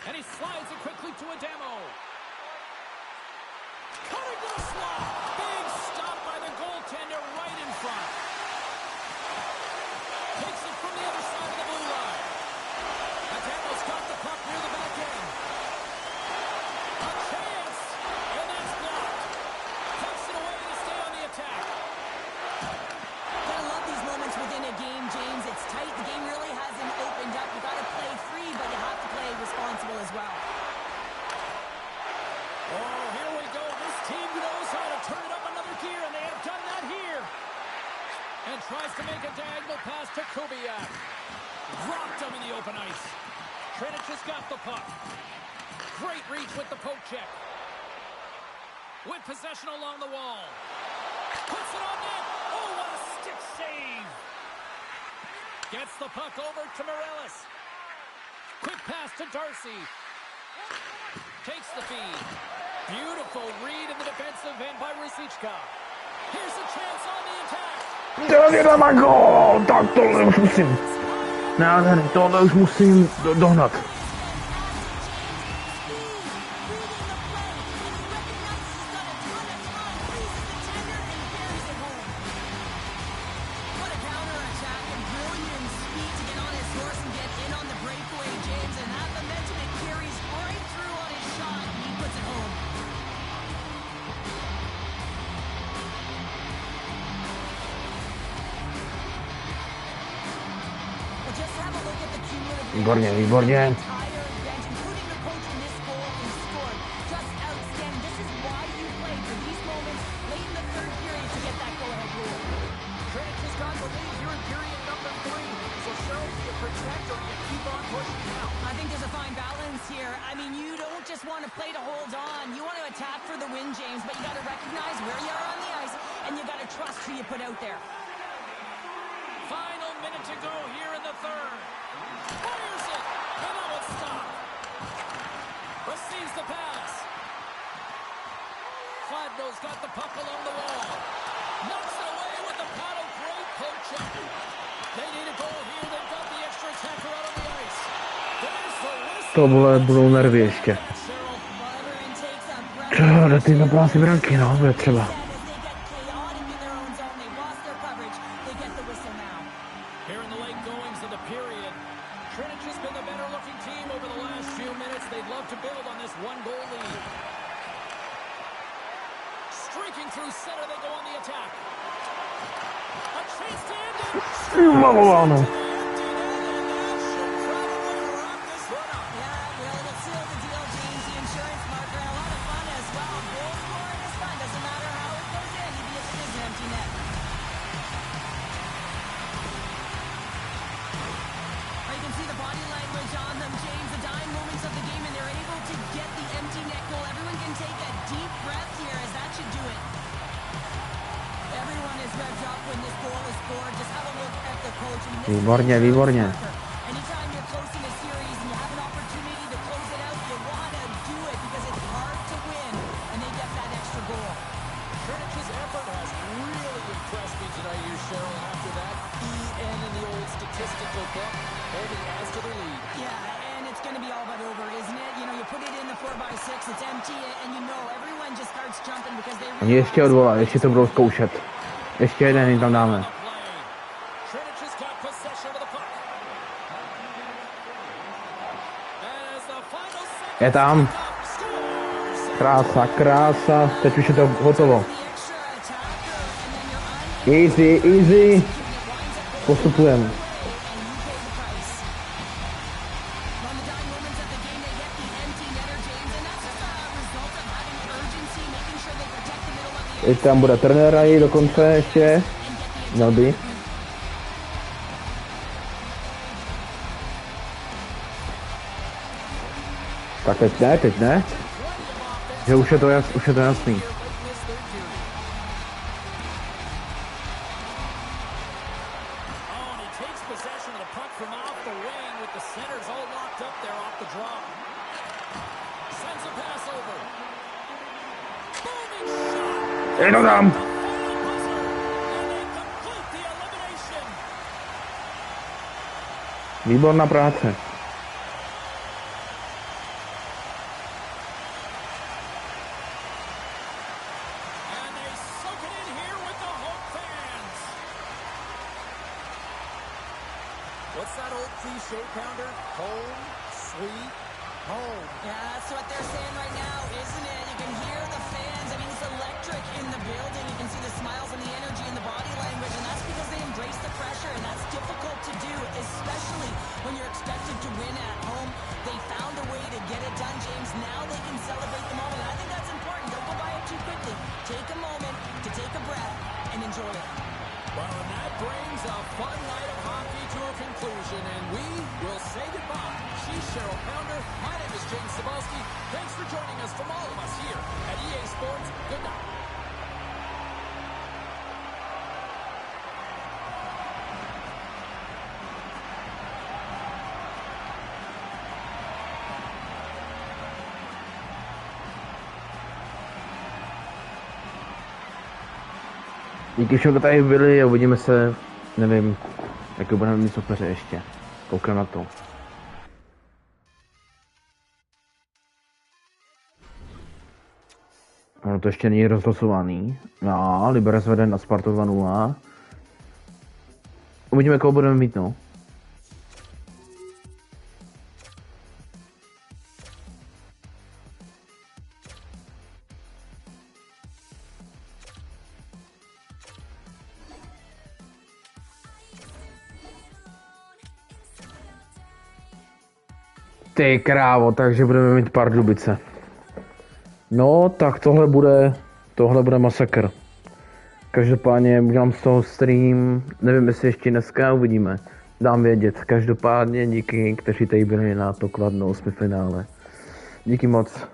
And he slides it quickly to Adamo. Cutting to the slot. Big stop by the goaltender right in front. Takes it from the other side of the blue line. Adamo's got the puck near the back end. A chance. And that's blocked. Takes it away to stay on the attack. Gotta love these moments within a game, James. It's tight. The game really hasn't opened up. You gotta play free, but you have to play responsible as well. Oh, here we go. This team knows how to turn it up another gear, and they have done that here. And tries to make a diagonal pass to Kubiak. Dropped him in the open ice. Třinec has got the puck. Great reach with the poke check. With possession along the wall. Puts it on net. Oh, what a stick save. Gets the puck over to Morelis. Quick pass to Darcy. Takes the feed. Beautiful read in the defensive end by Rosichka. Here's a chance on the attack. Jde na gól! Tak tohle už musím. Nádherný, tohle už musím dohnat. Výborně, výborně. Final minute to go here in the third. Fires it, and now it's stopped. Receives the pass. Kladno's got the puck along the wall. Knocks it away with the paddle. Great poke check. They need a goal here. They've got the extra attacker out on the ice. There's the whistle. To budou nervy ještě. Do ty nabrásy branky, no, bude třeba. Here in the late goings of the period, Třinec has been the better looking team over the last few minutes. They'd love to build on this one-goal lead. Streaking through center, they go on the attack. A chance to end it. Výborně, výborně. Oni ještě odvolají, ještě to budou zkoušet. Ještě jeden jim tam dáme. Je tam. Krása, krása. Teď už je to hotovo. Easy, easy. Postupujeme. Teď tam bude trenéra i dokonce ještě. Měl by. Tak teď ne. Že už je to jasný. Jenom tam. Výborná práce. What's that old cliche, Pounder? Home, sweet, home. Yeah, that's what they're saying right now, isn't it? You can hear the fans. I mean, it's electric in the building. You can see the smiles and the energy and the body language, and that's because they embrace the pressure, and that's difficult to do, especially when you're expected to win at home. They found a way to get it done, James. Now they can celebrate the moment, and I think that's important. Don't go by it too quickly. Take a moment to take a breath and enjoy it. Well, and that brings a fun night of hockey to a conclusion, and we will say goodbye. She's Cheryl Pounder. My name is James Cebulski. Thanks for joining us from all of us here at EA Sports. Good night. Díky všem, kdo tady byli a uvidíme se, nevím, jaký budeme mít soupeře ještě. Koukám na to. Ono to ještě není rozhlasovaný. No, Liberec vede na Spartu 2-0. Uvidíme, koho budeme mít, no. Ty krávo, takže budeme mít Pardubice. No, tak tohle bude masakr. Každopádně udělám z toho stream, nevím jestli ještě dneska, uvidíme. Dám vědět, každopádně díky, kteří tady byli na to Kladno Osmifinále. Díky moc.